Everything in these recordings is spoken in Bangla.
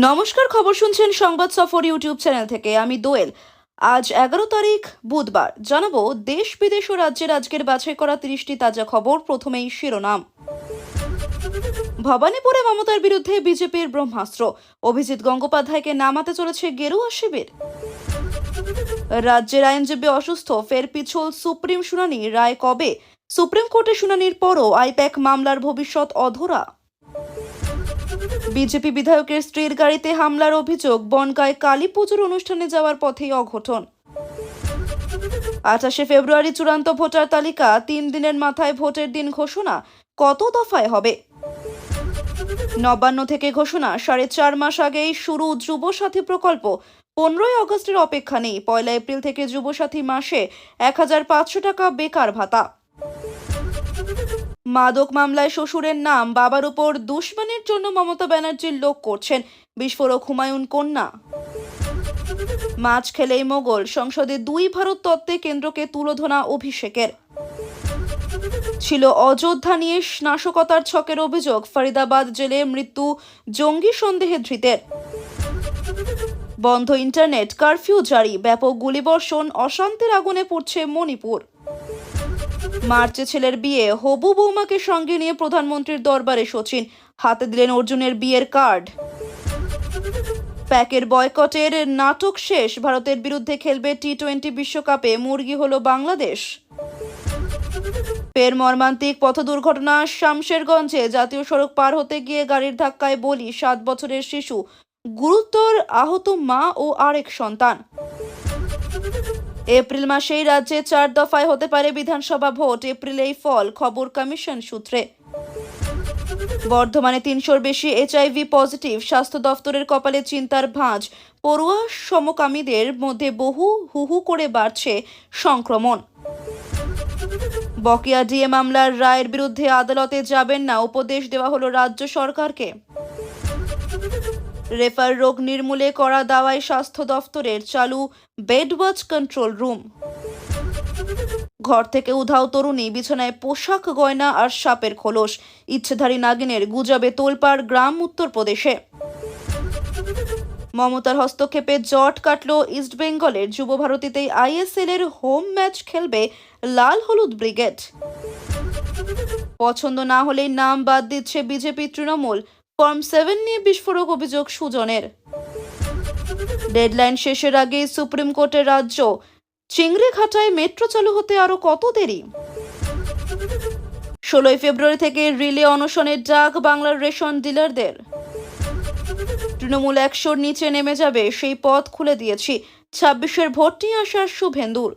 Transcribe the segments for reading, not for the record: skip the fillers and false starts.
নমস্কার, খবর শুনছেন সংবাদ সফর ইউটিউব চ্যানেল থেকে। আমি দোয়েল। আজ 11 তারিখ বুধবার। জানাবো দেশ বিদেশ ও রাজ্যের আজকের বাছাই করা 30টি তাজা খবর। প্রথমেই শিরোনাম। ভবানীপুরে মমতার বিরুদ্ধে বিজেপির ব্রহ্মাস্ত্র। অভিজিৎ গঙ্গোপাধ্যায়কে নামাতে চলেছে গেরুয়া শিবির। রাজ্যের আইনজীবী অসুস্থ, ফের পিছল সুপ্রিম শুনানি। রায় কবে? সুপ্রিম কোর্টে শুনানির পরও আইপ্যাক মামলার ভবিষ্যৎ অধরা। বিজেপি বিধায়কের স্ত্রীর গাড়িতে হামলার অভিযোগ। বনগাঁয় কালী পুজোর অনুষ্ঠানে যাওয়ার পথেই অঘটন। 28শে ফেব্রুয়ারি চূড়ান্ত ভোটার তালিকা। 3 দিনের মাথায় ভোটের দিন ঘোষণা। কত দফায় হবে? নবান্ন থেকে ঘোষণা, 4.5 মাস আগেই শুরু যুবসাথী প্রকল্প। 15ই আগস্টের অপেক্ষা নেই। 1 এপ্রিল থেকে যুবসাথী মাসে 1500 টাকা বেকার ভাতা। মাদক মামলায় শ্বশুরের নাম, বাবার উপর দুশ্মনের জন্য মমতা ব্যানার্জির লোক করছেন। বিস্ফোরক হুমায়ুন কন্যা। মাছ খেলেই মোগল, সংসদে 2 ভারত তত্ত্বে কেন্দ্রকে তুলোধনা অভিষেকের। ছিল অযোধ্যা নিয়ে নাশকতার ছকের অভিযোগ। ফরিদাবাদ জেলে মৃত্যু জঙ্গি সন্দেহে ধৃতের। বন্ধ ইন্টারনেট, কারফিউ জারি। ব্যাপক গুলিবর্ষণ, অশান্তির আগুনে পুড়ছে মণিপুর। মার্চে ছেলের বিয়ে, হবু বৌমাকে সঙ্গে নিয়ে প্রধানমন্ত্রীর দরবারে সচিন। হাতে দিলেন অর্জুনের বিয়ের কার্ড। প্যাকের বয়কটের নাটক শেষ। ভারতের বিরুদ্ধে খেলবে টি-20 বিশ্বকাপে। মুরগি হলো বাংলাদেশ। ফের মর্মান্তিক পথ দুর্ঘটনা শামশেরগঞ্জে। জাতীয় সড়ক পার হতে গিয়ে গাড়ির ধাক্কায় বলি 7 বছরের শিশু। গুরুতর আহত মা ও আরেক সন্তান। এপ্রিল মাসেই রাজ্যে 4 দফায় হতে পারে বিধানসভা ভোট। এপ্রিলেই ফল, খবর কমিশন সূত্রে। বর্ধমানে 300-র বেশি HIV পজিটিভ। স্বাস্থ্য দফতরের কপালে চিন্তার ভাঁজ। পড়ুয়া সমকামীদের মধ্যে হু হু করে বাড়ছে সংক্রমণ। বকেয়া ডিএ মামলার রায়ের বিরুদ্ধে আদালতে যাবেন না, উপদেশ দেওয়া হলো রাজ্য সরকারকে। রেফার রোগ নির্মূলে করা দাওয়ায় স্বাস্থ্য দফতরের। চালু বেড ওয়াচ কন্ট্রোল রুম। ঘর থেকে উধাও তরুণী, বিছানায় পোশাক, গয়না আর সাপের খোলস। ইচ্ছেধারী নাগিনের গুজবে তোলপাড় গ্রাম উত্তরপ্রদেশে। মমতার হস্তক্ষেপে জট কাটল ইস্টবেঙ্গলের। যুব ভারতীতেই ISL এর হোম ম্যাচ খেলবে লাল হলুদ ব্রিগেড। পছন্দ না হলেই নাম বাদ দিচ্ছে বিজেপি তৃণমূল। ফর্ম 7 নিয়ে বিস্ফোরক অভিযোগ সুজনের। ডেডলাইন শেষের আগেই সুপ্রিম কোর্টের রাজ্য। চিংড়িঘাটায় মেট্রো চালু হতে আরো কত দেরি? 16 ফেব্রুয়ারি থেকে রিলে অনশনের ডাক বাংলার রেশন ডিলারদের। তৃণমূল 100-র নিচে নেমে যাবে, সেই পথ খুলে দিয়েছি। 26-এর ভোট নিয়ে আসার শুভেন্দুর।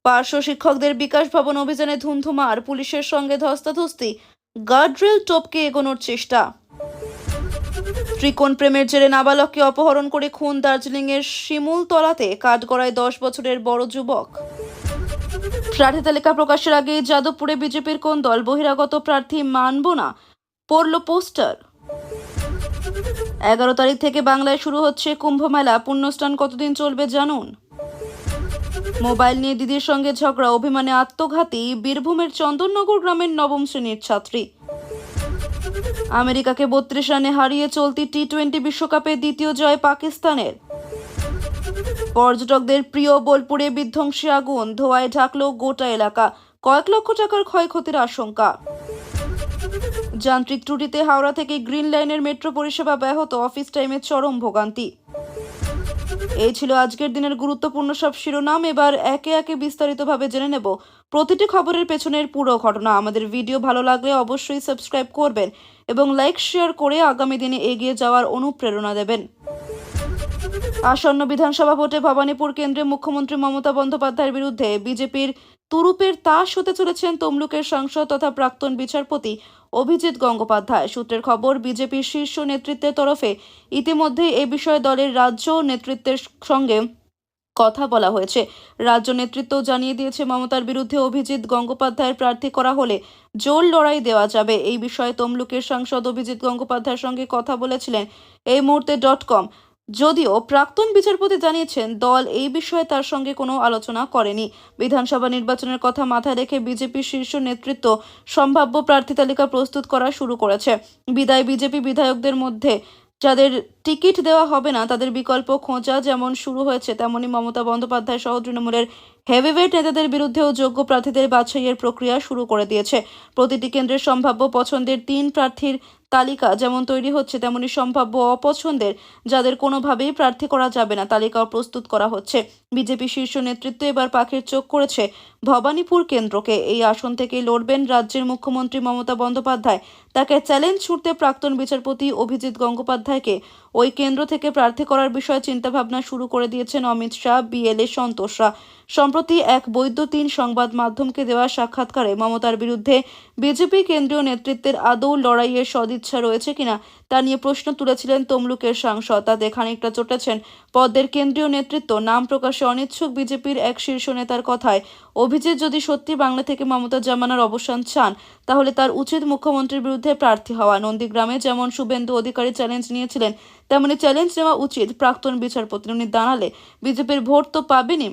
পার্শ্ব শিক্ষকদের বিকাশ ভবন অভিযানে ধুন্ধুমার। পুলিশের সঙ্গে ধস্তাধস্তি। গার্ডরেল টপকে এগোনোর চেষ্টা। ত্রিকোণ প্রেমের জেরে নাবালককে অপহরণ করে খুন দার্জিলিংয়ের শিমুলতলাতে। কাঠগড়ায় 10 বছরের বড় যুবক। প্রার্থী তালিকা প্রকাশের আগে যাদবপুরে বিজেপির কোন দল? বহিরাগত প্রার্থী মানব না, পড়ল পোস্টার। 11 তারিখ থেকে বাংলায় শুরু হচ্ছে কুম্ভমেলা। পুণ্যস্নান কতদিন চলবে জানুন। মোবাইল নিয়ে দিদির সঙ্গে ঝগড়া, অভিমানে আত্মঘাতী। বীরভূমের চন্দননগর গ্রামের 9ম শ্রেণীর ছাত্রী। আমেরিকাকে 32 রানে হারিয়ে চলতি টি-20 বিশ্বকাপে দ্বিতীয় জয় পাকিস্তানের। পর্যটকদের প্রিয় বোলপুরে বিধ্বংসী আগুন। ধোঁয়ায় ঢাকলো গোটা এলাকা। কয়েক লক্ষ টাকার ক্ষয়ক্ষতির আশঙ্কা। যান্ত্রিক ত্রুটিতে হাওড়া থেকে গ্রিন লাইনের মেট্রো পরিষেবা ব্যাহত। অফিস টাইমে চরম ভোগান্তি। এই ছিল আজকের দিনের গুরুত্বপূর্ণ সব শিরোনাম। এবার একে একে বিস্তারিতভাবে জেনে নেব প্রতিটি খবরের পেছনের পুরো ঘটনা। আমাদের ভিডিও ভালো লাগলে অবশ্যই সাবস্ক্রাইব করবেন এবং লাইক শেয়ার করে আগামী দিনে এগিয়ে যাওয়ার অনুপ্রেরণা দেবেন। আসন্ন বিধানসভা ভোটে ভবানীপুর কেন্দ্রে মুখ্যমন্ত্রী মমতা বন্দ্যোপাধ্যায়ের বিরুদ্ধে বিজেপির তুরুপের তাস হতে চলেছেন তমলুকের সাংসদ তথা প্রাক্তন বিচারপতি অভিজিৎ গঙ্গোপাধ্যায়। সূত্রের খবর, বিজেপির শীর্ষ নেতৃত্বের তরফে ইতিমধ্যে এ বিষয়ে দলের রাজ্য নেতৃত্বের সঙ্গে কথা বলা হয়েছে। রাজ্য নেতৃত্ব জানিয়ে দিয়েছে মমতার বিরুদ্ধে অভিজিৎ গঙ্গোপাধ্যায়ের প্রার্থী করা হলে জোর লড়াই দেওয়া যাবে। এই বিষয়ে তমলুকের সাংসদ অভিজিৎ গঙ্গোপাধ্যায়ের সঙ্গে কথা বলেছিলেন এই মুহূর্তে .com। যদিও প্রাক্তন বিচারপতি জানিয়েছেন দল এই বিষয়ে তার সঙ্গে কোনো আলোচনা করেনি। বিধানসভা নির্বাচনের কথা মাথায় রেখে বিজেপির শীর্ষ নেতৃত্ব সম্ভাব্য প্রার্থী তালিকা প্রস্তুত করা শুরু করেছে। বিদায় বিজেপি বিধায়কদের মধ্যে যাদের টিকিট দেওয়া হবে না তাদের বিকল্প খোঁজা যেমন শুরু হয়েছে, তেমনি মমতা বন্দ্যোপাধ্যায় সহ তৃণমূলের হেভিওয়েট নেতাদের বিরুদ্ধেও যোগ্য প্রার্থীদের বাছাইয়ের প্রক্রিয়া শুরু করে দিয়েছে। প্রতিটি কেন্দ্রের সম্ভাব্য পছন্দের ৩ প্রার্থীর তালিকা যেমন তৈরি হচ্ছে, তেমনি সম্ভাব্য অপছন্দের যাদের কোনোভাবেই প্রার্থী করা যাবে না তালিকাও প্রস্তুত করা হচ্ছে। বিজেপি শীর্ষ নেতৃত্ব এবার পাখির চোখ করেছে ভবানীপুর কেন্দ্রকে। এই আসন থেকেই লড়বেন রাজ্যের মুখ্যমন্ত্রী মমতা বন্দ্যোপাধ্যায়। তাকে চ্যালেঞ্জ ছুড়তে প্রাক্তন বিচারপতি অভিজিৎ গঙ্গোপাধ্যায়কে ওই কেন্দ্র থেকে প্রার্থী করার বিষয়ে চিন্তাভাবনা শুরু করে দিয়েছেন অমিত শাহ, বিএলএ সন্তোষরা। সম্প্রতি এক বৈদ্যুতিন সংবাদ মাধ্যমকে দেওয়া সাক্ষাৎকারে মমতার বিরুদ্ধে বিজেপি কেন্দ্রীয় নেতৃত্বের আদৌ লড়াইয়ের সদিচ্ছা রয়েছে কিনা তা নিয়ে প্রশ্ন তুলেছিলেন তমলুকের সাংসদ। তাতে খানিকটা চটেছেন পদ্মের কেন্দ্রীয় নেতৃত্ব। নাম প্রকাশে অনিচ্ছুক বিজেপির এক শীর্ষ নেতার কথায়, অভিজিৎ যদি সত্যি বাংলা থেকে মমতা জামানার অবসান চান তাহলে তার উচিত মুখ্যমন্ত্রীর বিরুদ্ধে প্রার্থী হওয়া। নন্দীগ্রামে যেমন শুভেন্দু অধিকারী চ্যালেঞ্জ নিয়েছিলেন, তেমনি চ্যালেঞ্জ নেওয়া উচিত প্রাক্তন বিচারপতি। উনি দাঁড়ালে বিজেপির ভোট তো পাবেনই,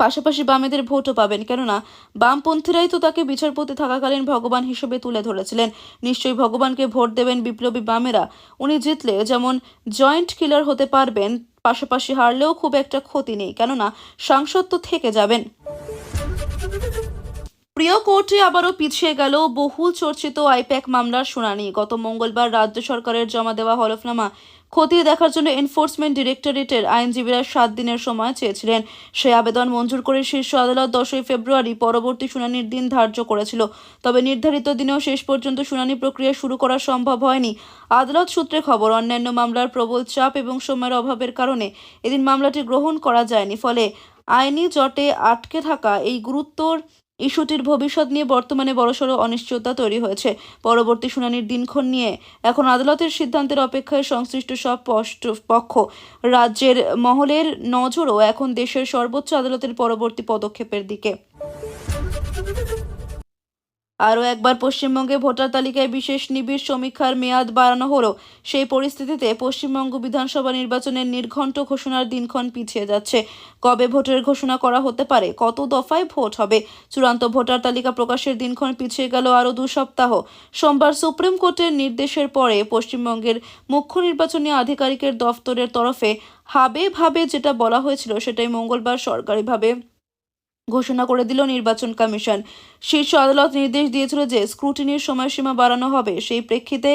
পাশাপাশি বামেদের ভোটও পাবেন, কেননা বামপন্থীরাই তো তাকে বিচারপতি থাকাকালীন ভগবান হিসেবে তুলে ধরেছিলেন। নিশ্চয়ই ভগবানকে ভোট দেবেন বিপ্লবী বামেরা। উনি জিতলে যেমন জয়েন্ট কিলার হতে পারবেন, পাশাপাশি হারলেও খুব একটা ক্ষতি নেই, কেননা সাংসদ তো থেকে যাবেন। প্রিয় কোর্টে আবারও পিছিয়ে গেল বহুল চর্চিত আইপ্যাক মামলার শুনানি। গত মঙ্গলবার রাজ্য সরকারের জমা দেওয়া হলফনামা খতিয়ে দেখার জন্য এনফোর্সমেন্ট ডিরেক্টরেটের আইনজীবীরা 7 দিনের সময় চেয়েছিলেন। সেই আবেদন মঞ্জুর করে শীর্ষ আদালত 10 ফেব্রুয়ারি পরবর্তী শুনানির দিন ধার্য করেছিল। তবে নির্ধারিত দিনেও শেষ পর্যন্ত শুনানি প্রক্রিয়া শুরু করা সম্ভব হয়নি। আদালত সূত্রে খবর, অন্যান্য মামলার প্রবল চাপ এবং সময়ের অভাবের কারণে এদিন মামলাটি গ্রহণ করা যায়নি। ফলে আইনি জটে আটকে থাকা এই গুরুত্বর ইস্যুটির ভবিষ্যৎ নিয়ে বর্তমানে বড়সড় অনিশ্চয়তা তৈরি হয়েছে। পরবর্তী শুনানির দিনক্ষণ নিয়ে এখন আদালতের সিদ্ধান্তের অপেক্ষায় সংশ্লিষ্ট সব পক্ষ। রাজ্যের মহলের নজরও এখন দেশের সর্বোচ্চ আদালতের পরবর্তী পদক্ষেপের দিকে। আরও একবার পশ্চিমবঙ্গে ভোটার তালিকায় বিশেষ নিবিড় সমীক্ষার মেয়াদ বাড়ানো হলো। সেই পরিস্থিতিতে পশ্চিমবঙ্গ বিধানসভা নির্বাচনের নির্ঘণ্ট ঘোষণার দিনক্ষণ পিছিয়ে যাচ্ছে। কবে ভোটের ঘোষণা করা হতে পারে, কত দফায় ভোট হবে, চূড়ান্ত ভোটার তালিকা প্রকাশের দিনক্ষণ পিছিয়ে গেল আরও 2 সপ্তাহ। সোমবার সুপ্রিম কোর্টের নির্দেশের পরে পশ্চিমবঙ্গের মুখ্য নির্বাচনী আধিকারিকের দফতরের তরফে ভাবে যেটা বলা হয়েছিল সেটাই মঙ্গলবার সরকারিভাবে ঘোষণা করে দিল নির্বাচন কমিশন। শীর্ষ আদালত নির্দেশ দিয়েছিল যে স্ক্রুটিনির সময়সীমা বাড়ানো হবে। সেই প্রেক্ষিতে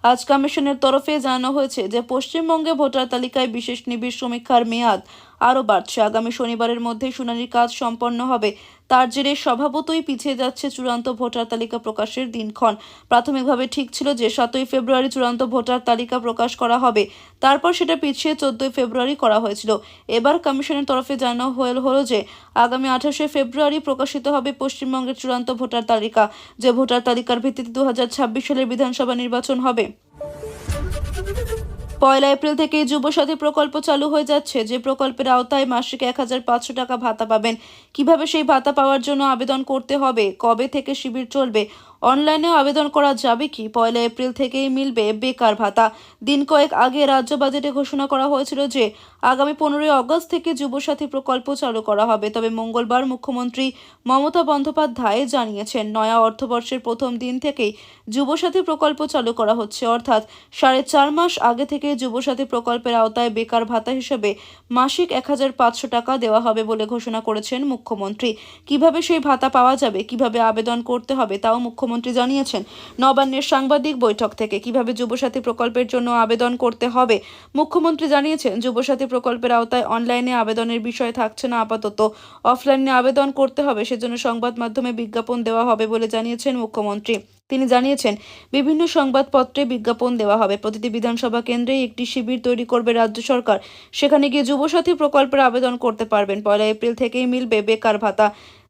আজ কমিশনের তরফে জানানো হয়েছে যে পশ্চিমবঙ্গে ভোটার তালিকায় বিশেষ নিবিড় সমীক্ষার মেয়াদ আরও বাড়ছে। আগামী শনিবারের মধ্যে শুনানির কাজ সম্পন্ন হবে। তার জেরে স্বভাবতই পিছিয়ে যাচ্ছে চূড়ান্ত ভোটার তালিকা প্রকাশের দিনক্ষণ। প্রাথমিকভাবে ঠিক ছিল যে 7 ফেব্রুয়ারি চূড়ান্ত ভোটার তালিকা প্রকাশ করা হবে, তারপর সেটা পিছিয়ে 14 ফেব্রুয়ারি করা হয়েছিল। এবার কমিশনের তরফে জানানো হলো যে আগামী 28 ফেব্রুয়ারি প্রকাশিত হবে পশ্চিমবঙ্গের চূড়ান্ত ভোটার তালিকা, যে ভোটার তালিকার ভিত্তিতে 2026 সালের বিধানসভা নির্বাচন হবে। 1 এপ্রিল থেকে যুবসাথী প্রকল্প চালু হয়ে যাচ্ছে, যে প্রকল্পের আওতায় মাসিক 1500 টাকা ভাতা পাবেন। কিভাবে সেই ভাতা পাওয়ার জন্য আবেদন করতে হবে, কবে থেকে শিবির চলবে, অনলাইনেও আবেদন করা যাবে কি, 1 এপ্রিল থেকেই মিলবে বেকার ভাতা। দিন কয়েক আগে রাজ্য বাজেটে ঘোষণা করা হয়েছিল যে আগামী 15 আগস্ট থেকে যুবসাথী প্রকল্প চালু করা হবে। তবে মঙ্গলবার মুখ্যমন্ত্রী মমতা বন্দ্যোপাধ্যায় জানিয়েছেন নয়া অর্থবর্ষের প্রথম দিন থেকেই যুবসাথী প্রকল্প চালু করা হচ্ছে, অর্থাৎ 4.5 মাস আগে থেকে যুবসাথী প্রকল্পের আওতায় বেকার ভাতা হিসেবে মাসিক 1500 টাকা দেওয়া হবে বলে ঘোষণা করেছেন মুখ্যমন্ত্রী। কিভাবে সেই ভাতা পাওয়া যাবে, কিভাবে আবেদন করতে হবে তাও মুখ্যমন্ত্রী জানিয়েছেন। নবান্নের সাংবাদিক বৈঠক থেকে কিভাবে যুবসাথী প্রকল্পের জন্য আবেদন করতে হবে মুখ্যমন্ত্রী জানিয়েছেন, যুবসাথী প্রকল্পের আওতায় অনলাইনে আবেদনের বিষয় থাকছে না, আপাতত অফলাইনে আবেদন করতে হবে। সেজন্য সংবাদ মাধ্যমে বিজ্ঞাপন দেওয়া হবে বলে জানিয়েছেন মুখ্যমন্ত্রী। তিনি জানিয়েছেন বিভিন্ন সংবাদপত্রে বিজ্ঞাপন দেওয়া হবে। প্রতিটি বিধানসভা কেন্দ্রে একটি শিবির তৈরি করবে রাজ্য সরকার। সেখানে গিয়ে যুবসাথী প্রকল্পের আবেদন করতে পারবেন। 1 এপ্রিল থেকেই মিলবে বেকার ভাতা।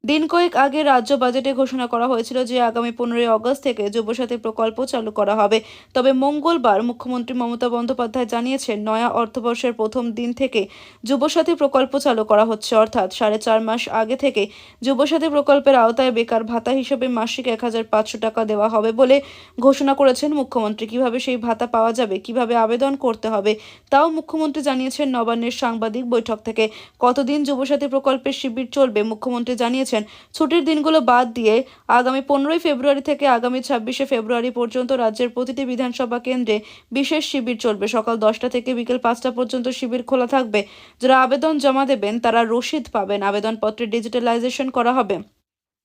দিন কয়েক আগে রাজ্য বাজেটে ঘোষণা করা হয়েছিল যে আগামী 15 আগস্ট থেকে যুবসাথী প্রকল্প চালু করা হবে। তবে মঙ্গলবার মুখ্যমন্ত্রী মমতা বন্দ্যোপাধ্যায় জানিয়েছেন নয়া অর্থবর্ষের প্রথম দিন থেকে যুবসাথী প্রকল্প চালু করা হচ্ছে, অর্থাৎ 4.5 মাস আগে থেকে যুবসাথী প্রকল্পের আওতায় বেকার ভাতা হিসেবে মাসিক 1500 টাকা দেওয়া হবে বলে ঘোষণা করেছেন মুখ্যমন্ত্রী। কিভাবে সেই ভাতা পাওয়া যাবে, কিভাবে আবেদন করতে হবে তাও মুখ্যমন্ত্রী জানিয়েছেন নবান্নের সাংবাদিক বৈঠক থেকে। কতদিন যুবসাথী প্রকল্পের শিবির চলবে মুখ্যমন্ত্রী জানিয়েছেন জানিয়েছেন ছুটির দিনগুলো বাদ দিয়ে আগামী 15ই ফেব্রুয়ারি থেকে আগামী 26শে ফেব্রুয়ারি পর্যন্ত রাজ্যের প্রতিটি বিধানসভা কেন্দ্রে বিশেষ শিবির চলবে। সকাল 10টা থেকে বিকেল 5টা পর্যন্ত শিবির খোলা থাকবে। যারা আবেদন জমা দেবেন তারা রসিদ পাবেন। আবেদনপত্রের ডিজিটালাইজেশন করা হবে।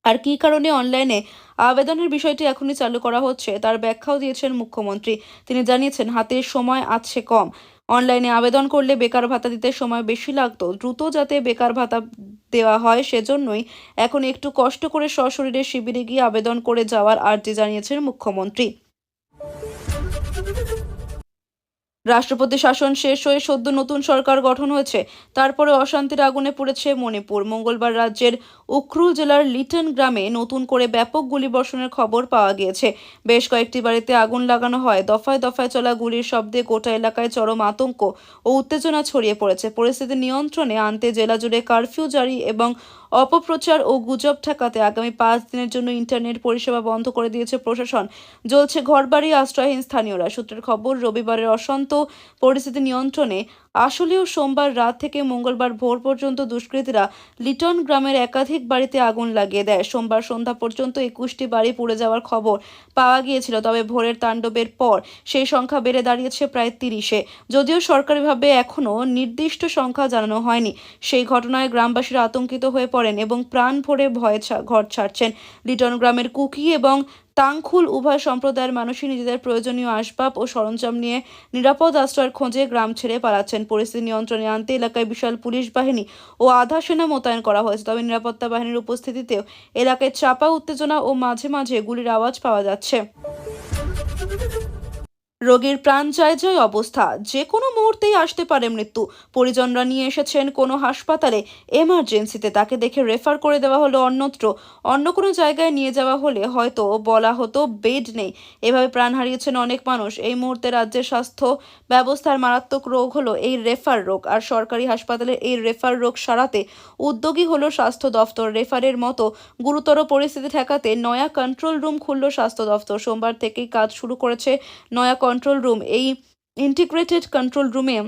আর কী কারণে অনলাইনে আবেদনের বিষয়টি এখনই চালু করা হচ্ছে তার ব্যাখ্যাও দিয়েছেন মুখ্যমন্ত্রী। তিনি জানিয়েছেন হাতে সময় আছে কম। অনলাইনে আবেদন করলে বেকার ভাতা দিতে সময় বেশি লাগতো, দ্রুত যাতে বেকার ভাতা দেওয়া হয় সেজন্যই এখন একটু কষ্ট করে সশরীরে শিবিরে গিয়ে আবেদন করে যাওয়ার আর্জি জানিয়েছেন মুখ্যমন্ত্রী। রাষ্ট্রপতি শাসন শেষ হয়ে সদ্য নতুন সরকার গঠন হয়েছে, তারপরে অশান্তির আগুনে পুড়েছে মণিপুর। মঙ্গলবার রাজ্যের উখরুল জেলার লিটন গ্রামে নতুন করে ব্যাপক গুলিবর্ষণের খবর পাওয়া গিয়েছে। বেশ কয়েকটি বাড়িতে আগুন লাগানো হয়। দফায় দফায় চলা গুলির শব্দে গোটা এলাকায় চরম আতঙ্ক ও উত্তেজনা ছড়িয়ে পড়েছে। পরিস্থিতি নিয়ন্ত্রণে আনতে জেলা জুড়ে কারফিউ জারি এবং অপপ্রচার ও গুজব ঠেকাতে আগামী 5 দিনের জন্য ইন্টারনেট পরিষেবা বন্ধ করে দিয়েছে প্রশাসন। জ্বলছে ঘরবাড়ি, আশ্রয়হীন স্থানীয়রা। সূত্রের খবর, রবিবারের অশান্ত পরিস্থিতি নিয়ন্ত্রণে আসলেও সোমবার রাত থেকে মঙ্গলবার ভোর পর্যন্ত দুষ্কৃতীরা লিটন গ্রামের একাধিক বাড়িতে আগুন লাগিয়ে দেয়। সোমবার সন্ধ্যা পর্যন্ত 21টি বাড়ি পুড়ে যাওয়ার খবর পাওয়া গিয়েছিল, তবে ভোরের তাণ্ডবের পর সেই সংখ্যা বেড়ে দাঁড়িয়েছে প্রায় 30-এ। যদিও সরকারিভাবে এখনও নির্দিষ্ট সংখ্যা জানানো হয়নি। সেই ঘটনায় গ্রামবাসীরা আতঙ্কিত হয়ে পড়েন এবং প্রাণ ভরে ভয়ে ঘর ছাড়ছেন। লিটন গ্রামের কুকি এবং তাংখুল উভয় সম্প্রদায়ের মানুষই নিজেদের প্রয়োজনীয় আসবাব ও সরঞ্জাম নিয়ে নিরাপদ আশ্রয়ের খোঁজে গ্রাম ছেড়ে পালাচ্ছেন। পরিস্থিতি নিয়ন্ত্রণে আনতে এলাকায় বিশাল পুলিশ বাহিনী ও আধা সেনা মোতায়েন করা হয়েছে, তবে নিরাপত্তা বাহিনীর উপস্থিতিতেও এলাকায় চাপা উত্তেজনা ও মাঝে মাঝে গুলির আওয়াজ পাওয়া যাচ্ছে। রোগীর প্রাণ যায় যায় অবস্থা, যে কোনো মুহূর্তেই আসতে পারে মৃত্যু। পরিজনরা নিয়ে এসেছেন কোনো হাসপাতালে এমার্জেন্সিতে, তাকে দেখে রেফার করে দেওয়া হলো অন্যত্র। অন্য কোনো জায়গায় নিয়ে যাওয়া হলে হয়তো বলা হতো বেড নেই। এভাবে প্রাণ হারিয়েছেন অনেক মানুষ। এই মুহূর্তে রাজ্যের স্বাস্থ্য ব্যবস্থার মারাত্মক রোগ হলো এই রেফার রোগ, আর সরকারি হাসপাতালে এই রেফার রোগ সারাতে উদ্যোগী হলো স্বাস্থ্য দফতর। রেফারের মতো গুরুতর পরিস্থিতি ঠেকাতে নয়া কন্ট্রোল রুম খুলল স্বাস্থ্য দফতর। সোমবার থেকেই কাজ শুরু করেছে নয়া কন্ট্রোল রুম। এই ইন্টিগ্রেটেড কন্ট্রোল রুমে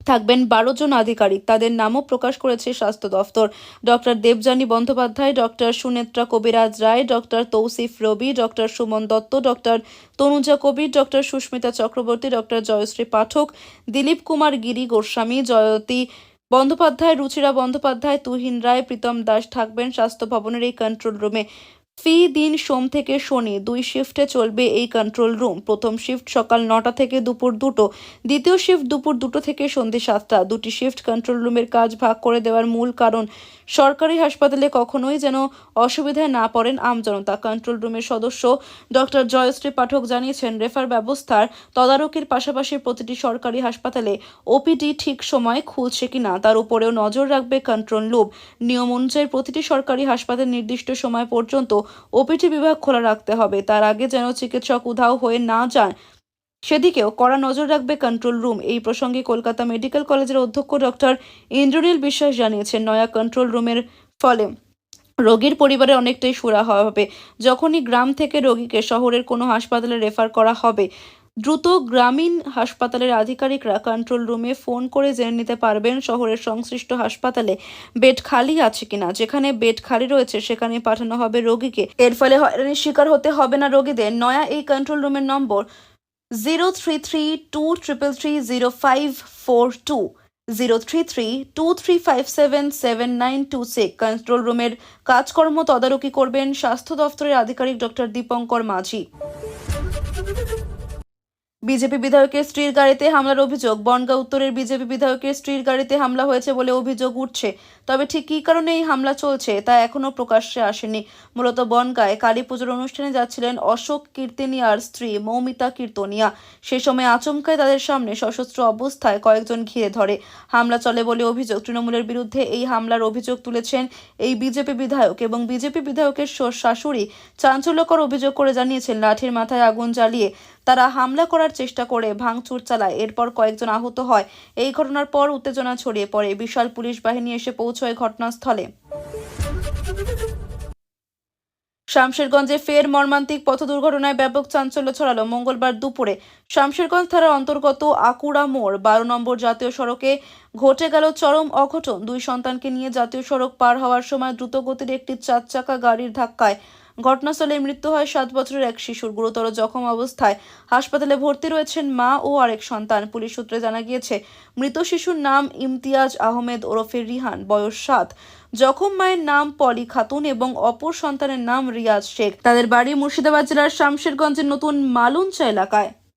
থাকবেন 12 জন আধিকারিক। তাদের নামও প্রকাশ করেছে স্বাস্থ্য দফতর। ডক্টর দেবযানী বন্দ্যোপাধ্যায়, ডক্টর সুনেত্রা কবিরাজ রায়, ডক্টর তৌসিফ রবি, ডক্টর সুমন দত্ত, ডক্টর তনুজা কবির, ডক্টর সুস্মিতা চক্রবর্তী, ডক্টর জয়শ্রী পাঠক, দিলীপ কুমার গিরি গোস্বামী, জয়তী বন্দ্যোপাধ্যায়, রুচিরা বন্দ্যোপাধ্যায়, তুহিন রায়, প্রীতম দাস থাকবেন স্বাস্থ্য ভবনের এই কন্ট্রোল রুমে। ফি দিন সোম থেকে শনি 2 শিফটে চলবে এই কন্ট্রোল রুম। প্রথম শিফট সকাল 9টা থেকে দুপুর 2টো, দ্বিতীয় শিফট দুপুর 2টো থেকে সন্ধ্যে 7টা। 2টি শিফট কন্ট্রোল রুমের কাজ ভাগ করে দেওয়ার মূল কারণ সরকারি হাসপাতালে কখনোই যেন অসুবিধায় না পড়েন আমজনতা। কন্ট্রোল রুমের সদস্য ডক্টর জয়শ্রী পাঠক জানিয়েছেন, রেফার ব্যবস্থার তদারকির পাশাপাশি প্রতিটি সরকারি হাসপাতালে ওপিডি ঠিক সময়ে খুলছে কিনা তার উপরেও নজর রাখবে কন্ট্রোল রুম। নিয়ম অনুযায়ী প্রতিটি সরকারি হাসপাতাল নির্দিষ্ট সময় পর্যন্ত ওপিডি বিভাগ খোলা রাখতে হবে। তার আগে যেন চিকিৎসক উধাও হয়ে না যান সেদিকেও কড়া নজর রাখবে কন্ট্রোল রুম। এই প্রসঙ্গে কলকাতা মেডিকেল কলেজের অধ্যক্ষ ডক্টর ইন্দ্রনীল বিশ্বাস জানিয়েছেন, নয়া কন্ট্রোল রুমের ফলে রোগীর পরিবারে অনেকটাই সুরাহা হবে। যখনই গ্রাম থেকে রোগীকে শহরের কোনো হাসপাতালে রেফার করা হবে, দ্রুত গ্রামীণ হাসপাতালের আধিকারিকরা কন্ট্রোল রুমে ফোন করে জেনে নিতে পারবেন শহরের সংশ্লিষ্ট হাসপাতালে বেড খালি আছে কিনা। যেখানে বেড খালি রয়েছে সেখানে পাঠানো হবে রোগীকে। এর ফলে হয়রানির শিকার হতে হবে না রোগীদের। নয়া এই কন্ট্রোল রুমের নম্বর 03323330542, 03323577926। কন্ট্রোল রুমের কাজকর্ম তদারকি করবেন স্বাস্থ্য দফতরের আধিকারিক ডক্টর দীপঙ্কর মাঝি। বিজেপি বিধায়কের স্ত্রীর গাড়িতে হামলার অভিযোগ। বনগাঁ উত্তরের বিজেপি বিধায়কের স্ত্রীর গাড়িতে হামলা হয়েছে বলে অভিযোগ উঠছে, তবে ঠিক কী কারণে এই হামলা চলছে তা এখনও প্রকাশ্যে আসেনি। মূলত বনগাঁয় কালী পুজোর অনুষ্ঠানে যাচ্ছিলেন অশোক কীর্তনিয়ার স্ত্রী মৌমিতা কীর্তনিয়া। সে সময় আচমকায় তাদের সামনে সশস্ত্র অবস্থায় কয়েকজন ঘিরে ধরে। হামলা চলে বলে অভিযোগ। তৃণমূলের বিরুদ্ধে এই হামলার অভিযোগ তুলেছেন এই বিজেপি বিধায়ক এবং বিজেপি বিধায়কের শাশুড়ি চাঞ্চল্যকর অভিযোগ করে জানিয়েছেন, লাঠির মাথায় আগুন জ্বালিয়ে তারা হামলা করার চেষ্টা করে ভাঙচুর চালায়। এরপর কয়েকজন আহত হয়। এই ঘটনার পর উত্তেজনা ছড়িয়ে পড়ে। বিশাল পুলিশ বাহিনী এসে পৌঁছয় ঘটনাস্থলে। শামশেরগঞ্জে ফের মর্মান্তিক পথ দুর্ঘটনায় ব্যাপক চাঞ্চল্য ছড়ালো মঙ্গলবার দুপুরে। শামশেরগঞ্জ থানার অন্তর্গত আকুড়া মোড় 12 নম্বর জাতীয় সড়কে ঘটে গেল চরম অঘটন। দুই সন্তানকে নিয়ে জাতীয় সড়ক পার হওয়ার সময় দ্রুতগতির একটি 4 চাকা গাড়ির ধাক্কায় ঘটনাস্থলে মৃত্যু হয় 7 বছরের এক শিশুর। গুরুতর জখম অবস্থায় হাসপাতালে ভর্তি রয়েছেন মা ও আরেক সন্তান। পুলিশ সূত্রে জানা গিয়েছে, মৃত শিশুর নাম ইমতিয়াজ আহমেদ ওরফে রিহান, বয়স 7। জখম মায়ের নাম পলি খাতুন এবং অপর সন্তানের নাম রিয়াজ শেখ। তাদের বাড়ি মুর্শিদাবাদ জেলার শামশেরগঞ্জের নতুন মালুঞ্চা এলাকায়।